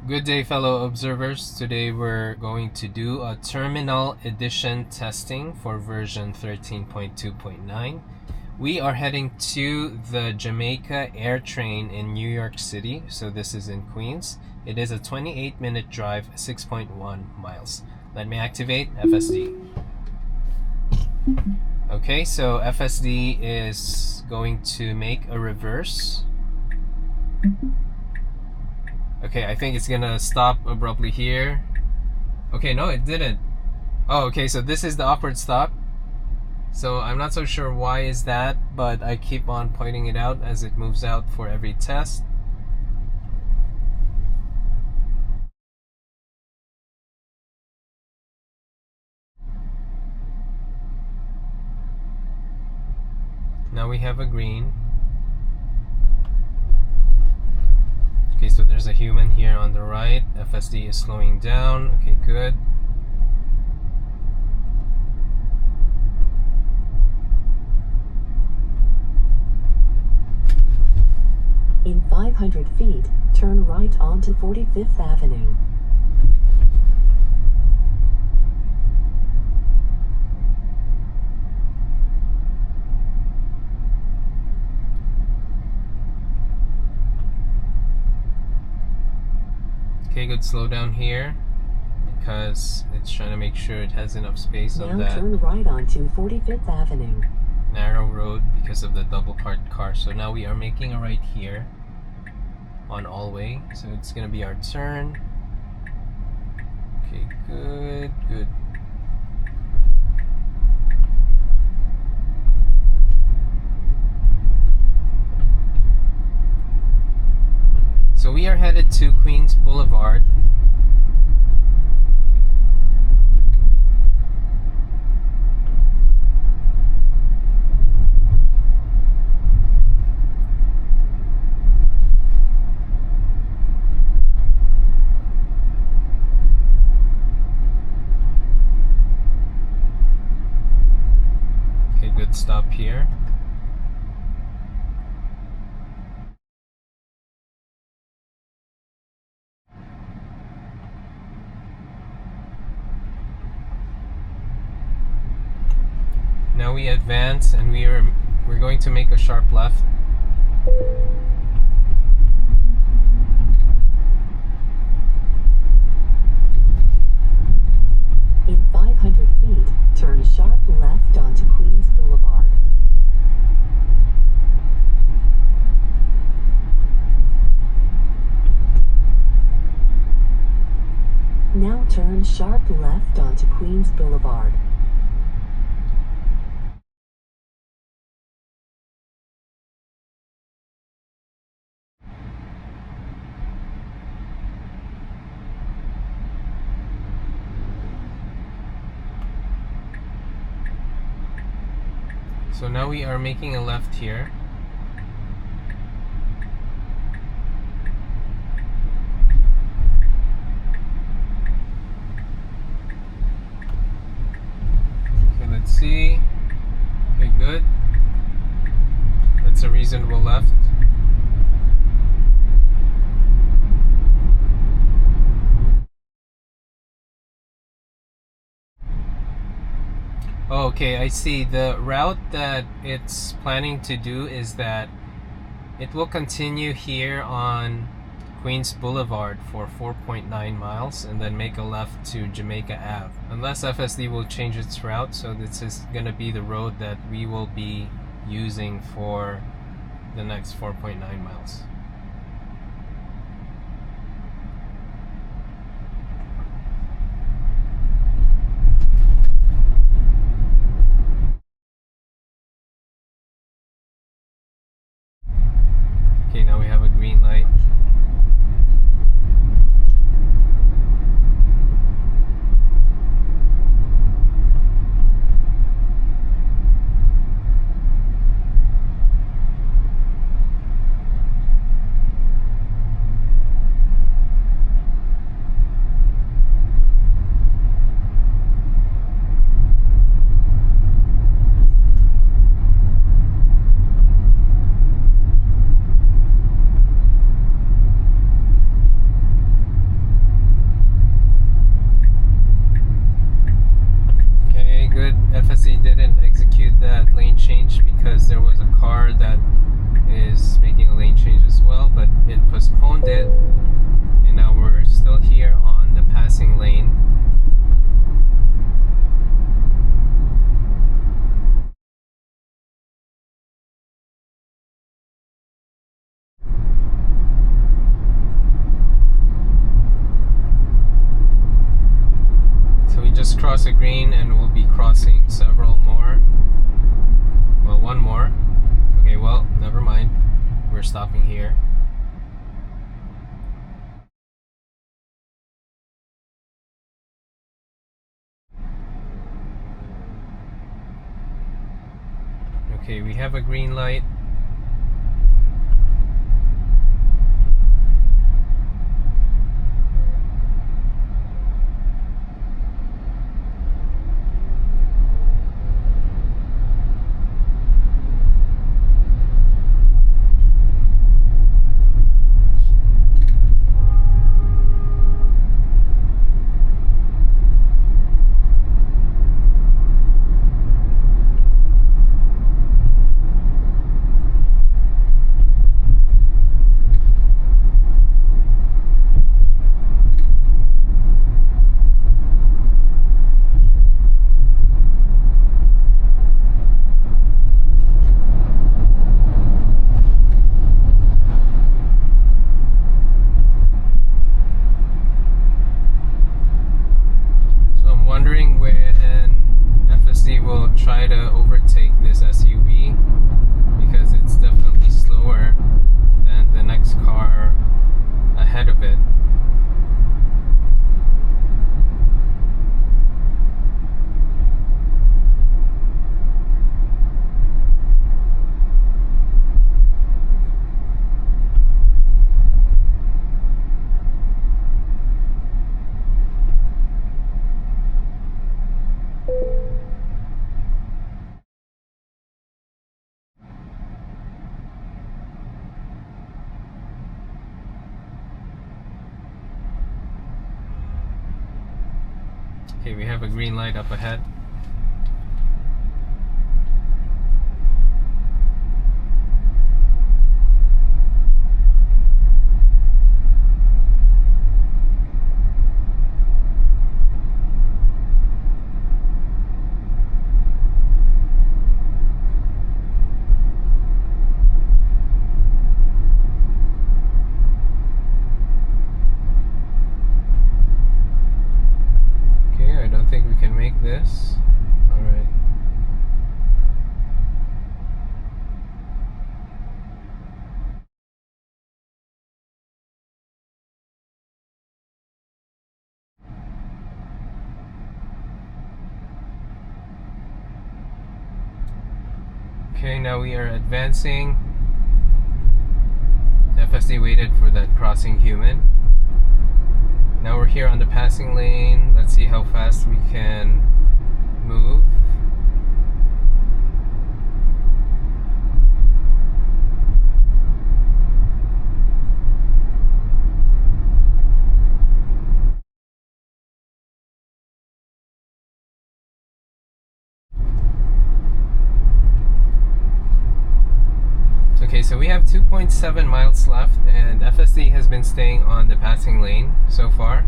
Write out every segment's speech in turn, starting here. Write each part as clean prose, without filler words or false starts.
Good day, fellow observers. Today we're going to do a terminal edition testing for version 13.2.9. We are heading to the Jamaica AirTrain in New York City. So this is in Queens. It is a 28-minute drive, 6.1 miles. Let me activate FSD. Okay, so FSD is going to make a reverse. Okay, I think it's gonna stop abruptly here. Okay, no, it didn't. Oh, okay, so this is the awkward stop. So I'm not so sure why is that, but I keep on pointing it out as it moves out for every test. Now we have a green. Okay, so there's a human here on the right. FSD is slowing down. Okay, good. In 500 feet, turn right onto 45th Avenue. Okay, good. Slow down here because it's trying to make sure it has enough space on Now that turn right onto 45th Avenue. narrow road because of the double parked car. So now we are making a right here on Allway. So it's gonna be our turn. Okay, good, good. So we are headed to Queens Blvd. Okay, good stop here. Now we advance and we're going to make a sharp left. In 500 feet, turn sharp left onto Queens Blvd. Now turn sharp left onto Queens Blvd. So now we are making a left here. Okay, let's see. Okay, good. That's a reasonable left. Okay, I see. The route that it's planning to do is that it will continue here on Queens Blvd for 4.9 miles and then make a left to Jamaica Ave. Unless FSD will change its route, so this is going to be the road that we will be using for the next 4.9 miles. Okay, now we have a green light. car that is making a lane change as well, but it postponed it, and now we're still here on the passing lane. So we just crossed a green and we'll be crossing several more. Well, one more. Okay, well, never mind. We're stopping here. Okay, we have a green light. Wondering when FSD will try to overtake this SUV, because it's definitely slower than the next car ahead of it. Okay, we have a green light up ahead. I think we can make this. All right. Okay, now we are advancing. FSD waited for that crossing human. Now we're here on the passing lane. Let's see how fast we can move. Okay, so we have 2.7 miles left, and FSD has been staying on the passing lane so far.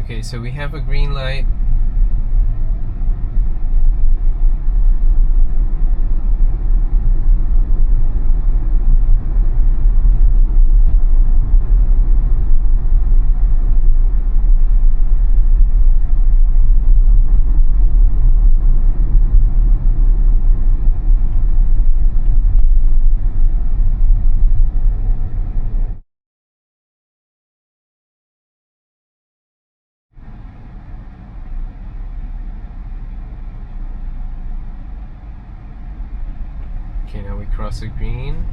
Okay, so we have a green light. Okay, now we cross a green.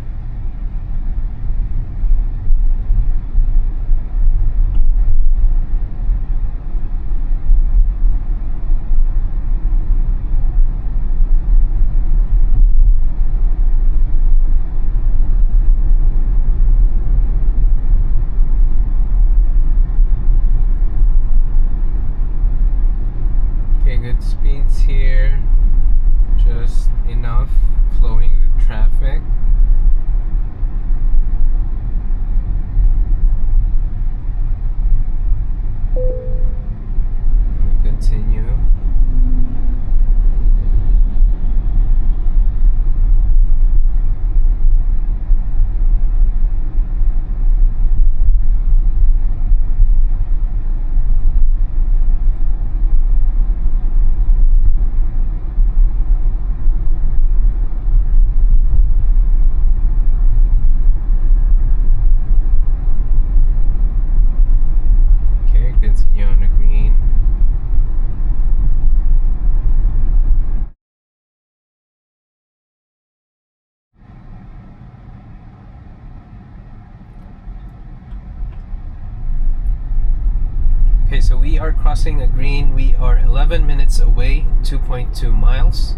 Okay, so we are crossing a green. We are 11 minutes away, 2.2 miles.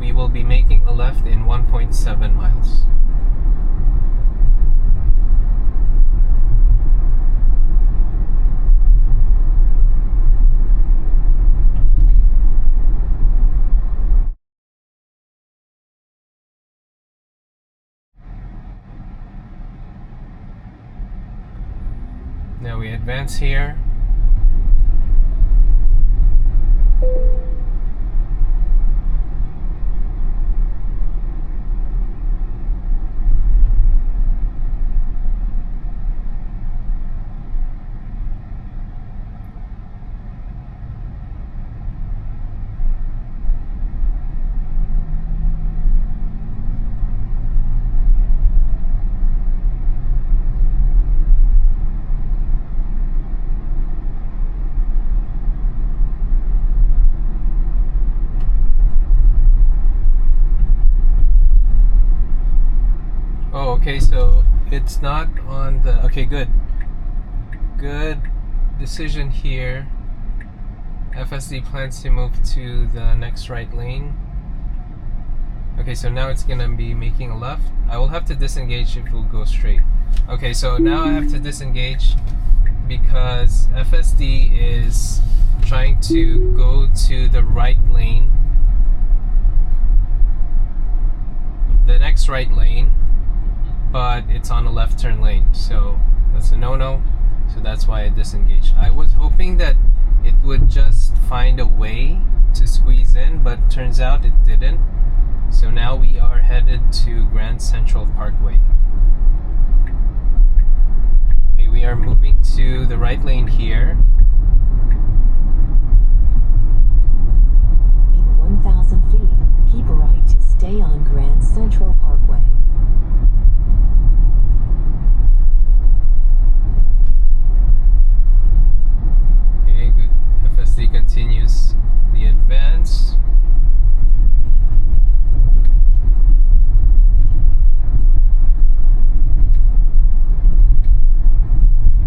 We will be making a left in 1.7 miles. Now we advance here. Oh, okay, so it's not on the... Okay, good. Good decision here. FSD plans to move to the next right lane. Okay, so now it's gonna be making a left. I will have to disengage if we'll go straight. Okay, so now I have to disengage because FSD is trying to go to the right lane. The next right lane, but it's on a left turn lane, so that's a no-no. So that's why I disengaged. I was hoping that it would just find a way to squeeze in, but turns out it didn't. So now we are headed to Grand Central Parkway. Okay, we are moving to the right lane here. In 1,000 feet, keep a right to stay on Grand Central Parkway. Okay, good. FSD continues the advance.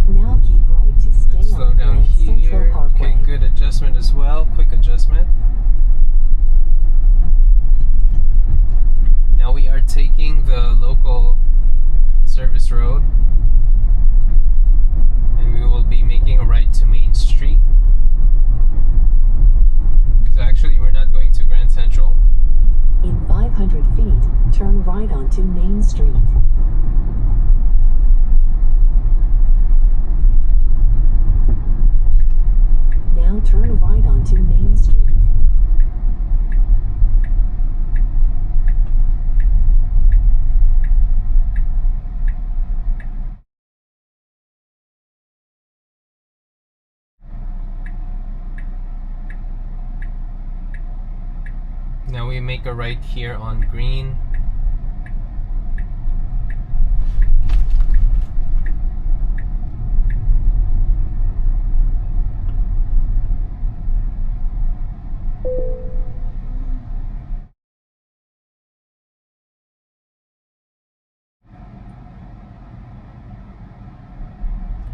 Now keep right to stay Slow on down Grand Central here. Parkway. Okay, good adjustment as well. Quick adjustment. Now we are taking the local service road, and we will be making a right to Main Street. So actually we're not going to Grand Central. In 500 feet, turn right onto Main Street. Now turn right onto Main Street. Now we make a right here on green.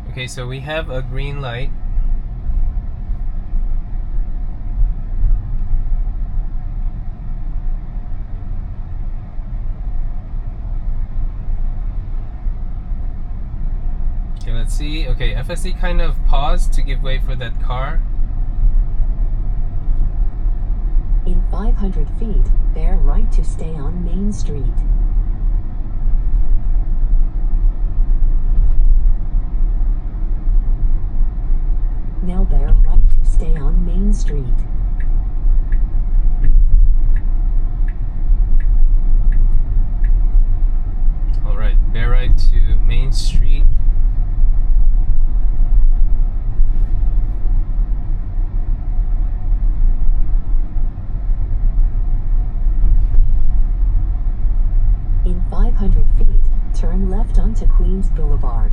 Okay, so we have a green light. Okay, let's see. Okay, FSD kind of paused to give way for that car. In 500 feet, bear right to stay on Main Street. Now bear right to stay on Main Street. Alright, bear right to Main Street. In 500 feet, turn left onto Queens Blvd.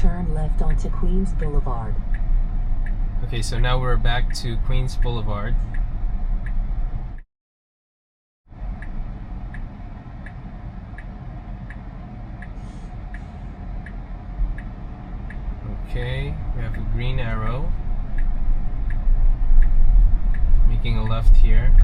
turn left onto Queens Blvd. Okay, so now we're back to Queens Blvd. Okay, we have a green arrow. Making a left here.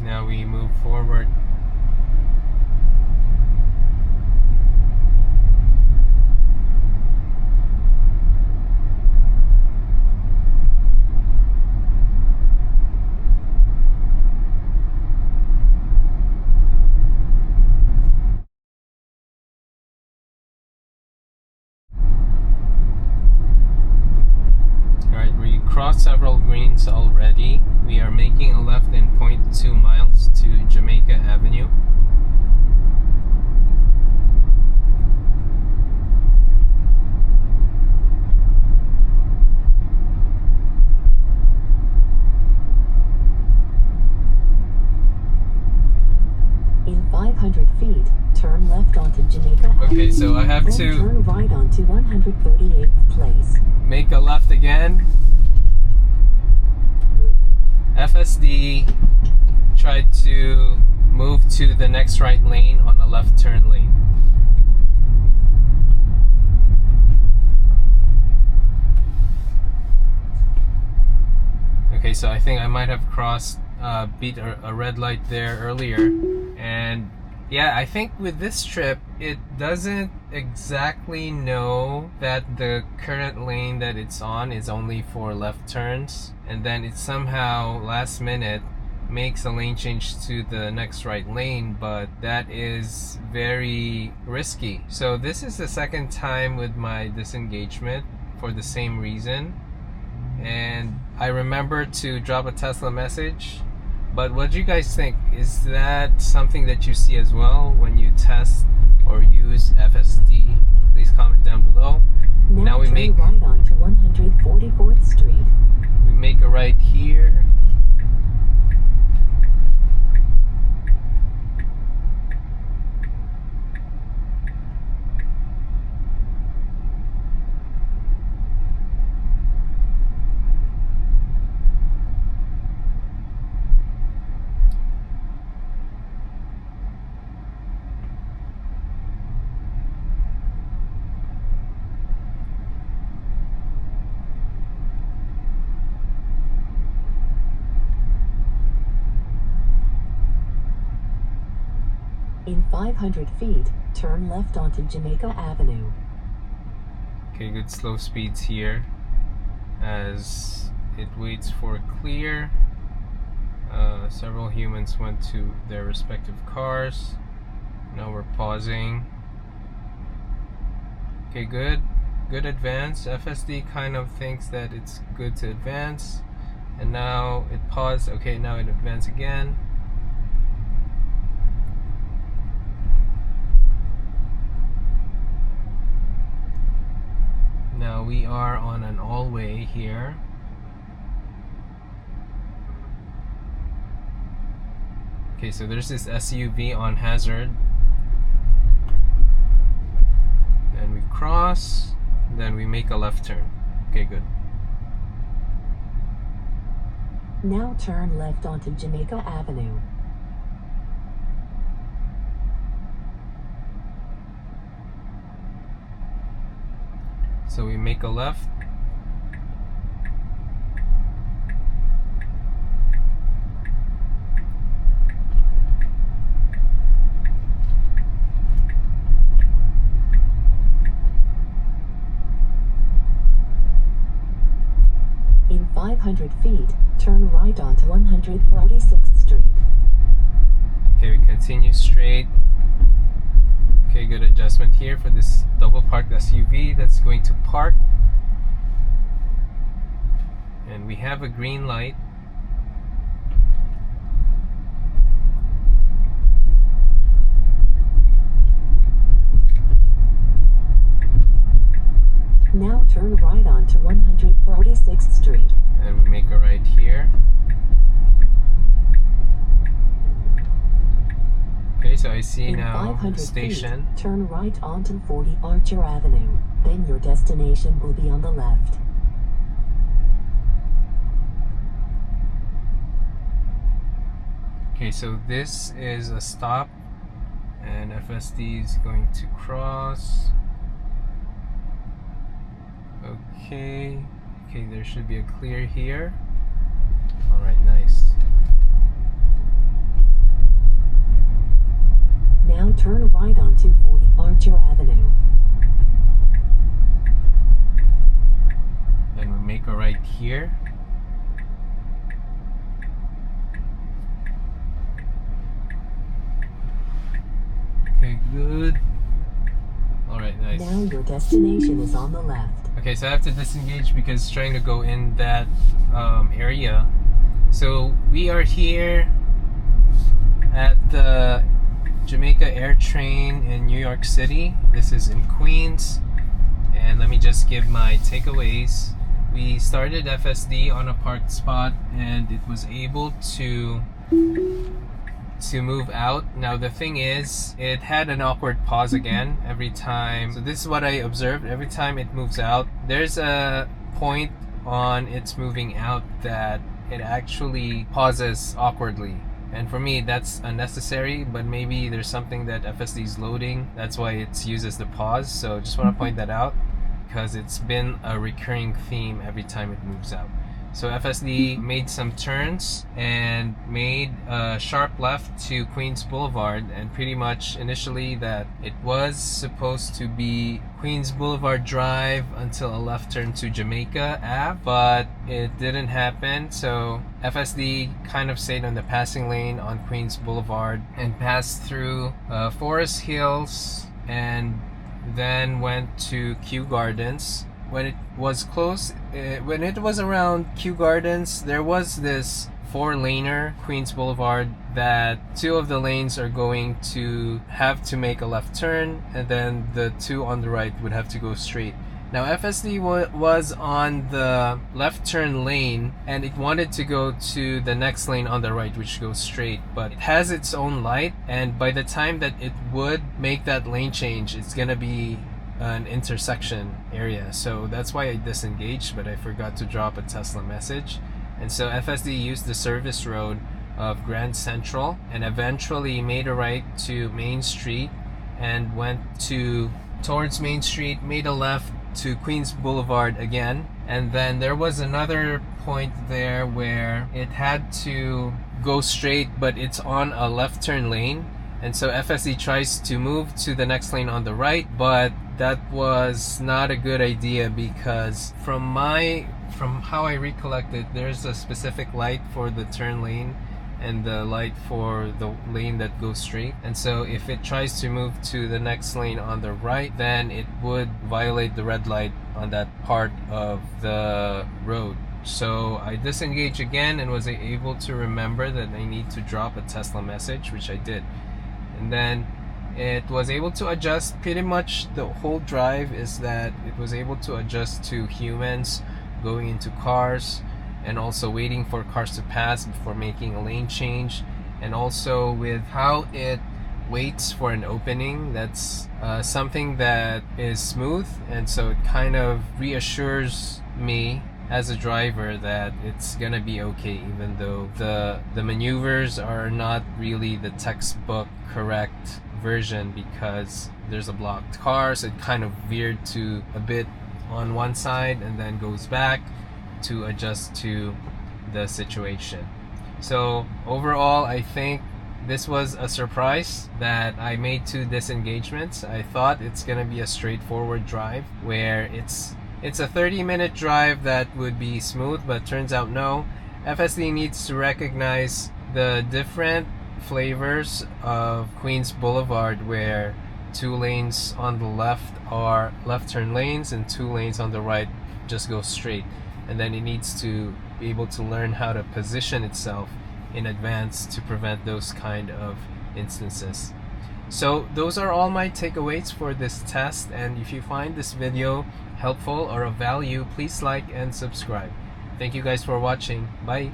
Now we move forward. Alright, we crossed several greens already. We are making a left in 0.2 miles to Jamaica Avenue. In 500 feet, turn left onto Jamaica Avenue. Okay, so I have Then to turn right onto 138th Place. make a left again. FSD tried to move to the next right lane on the left turn lane. Okay, so I think I might have crossed, beat a red light there earlier. And yeah, I think with this trip, it doesn't exactly know that the current lane that it's on is only for left turns. And then it somehow, last minute, makes a lane change to the next right lane, but that is very risky. So this is the second time with my disengagement for the same reason. And I remember to drop a Tesla message. But what do you guys think? Is that something that you see as well when you test or use FSD? Please comment down below. Now we turn make right onto 144th Street. we make a right here. In 500 feet, turn left onto Jamaica Avenue. Okay, good slow speeds here as it waits for clear. Several humans went to their respective cars. Now we're pausing. Okay, good advance. FSD kind of thinks that it's good to advance, and now it paused. Okay, now it advanced again. Now we are on an all-way here. Okay, so there's this SUV on hazard. Then we cross, then we make a left turn. Okay, good. Now turn left onto Jamaica Avenue. So we make a left. In 500 feet, turn right onto 146th Street. Okay, we continue straight. Okay, good adjustment here for this double parked SUV that's going to park. And we have a green light. right onto 146th Street. And we make a right here. Okay, so I see In now 500 the station. feet, turn right onto 40 Archer Avenue. Then your destination will be on the left. Okay, so this is a stop, and FSD is going to cross. Okay, there should be a clear here. Alright, nice. Now turn right onto 40 Archer Avenue. And we make a right here. Okay, good. Alright, nice. Now your destination is on the left. Okay, so I have to disengage because it's trying to go in that area. So we are here at the Jamaica AirTrain in New York City. This is in Queens. And let me just give my takeaways. We started FSD on a parked spot and it was able to move out. Now the thing is, it had an awkward pause again every time. So this is what I observed. Every time it moves out, there's a point on its moving out that it actually pauses awkwardly. And for me, that's unnecessary, but maybe there's something that FSD is loading. That's why it's used as the pause. So just want to point that out because it's been a recurring theme every time it moves out. So FSD made some turns and made a sharp left to Queens Blvd, and pretty much initially that it was supposed to be Queens Blvd Drive until a left turn to Jamaica Ave, but it didn't happen. So FSD kind of stayed on the passing lane on Queens Blvd and passed through Forest Hills and then went to Kew Gardens. When it was close, when it was around Kew Gardens, there was this 4-laner Queens Blvd that 2 of the lanes are going to have to make a left turn, and then the 2 on the right would have to go straight. Now FSD was on the left turn lane and it wanted to go to the next lane on the right, which goes straight, but it has its own light, and by the time that it would make that lane change, it's gonna be an intersection area. So that's why I disengaged, but I forgot to drop a Tesla message. And so FSD used the service road of Grand Central and eventually made a right to Main Street and went towards Main Street, made a left to Queens Blvd again, and then there was another point there where it had to go straight, but it's on a left turn lane. And so FSD tries to move to the next lane on the right, but that was not a good idea because from how I recollected, there's a specific light for the turn lane and the light for the lane that goes straight. And so if it tries to move to the next lane on the right, then it would violate the red light on that part of the road. So I disengaged again and was able to remember that I need to drop a Tesla message, which I did. And then it was able to adjust. Pretty much the whole drive is that it was able to adjust to humans going into cars and also waiting for cars to pass before making a lane change, and also with how it waits for an opening. That's something that is smooth, and so it kind of reassures me as a driver that it's gonna be okay, even though the maneuvers are not really the textbook correct version because there's a blocked car, so it kind of veered to a bit on one side and then goes back to adjust to the situation. So overall, I think this was a surprise that I made 2 disengagements. I thought it's gonna be a straightforward drive where it's a 30-minute drive that would be smooth, but turns out no. FSD needs to recognize the different flavors of Queens Blvd where 2 lanes on the left are left turn lanes and 2 lanes on the right just go straight. And then it needs to be able to learn how to position itself in advance to prevent those kind of instances. So those are all my takeaways for this test, and if you find this video helpful or of value, please like and subscribe. Thank you guys for watching. Bye.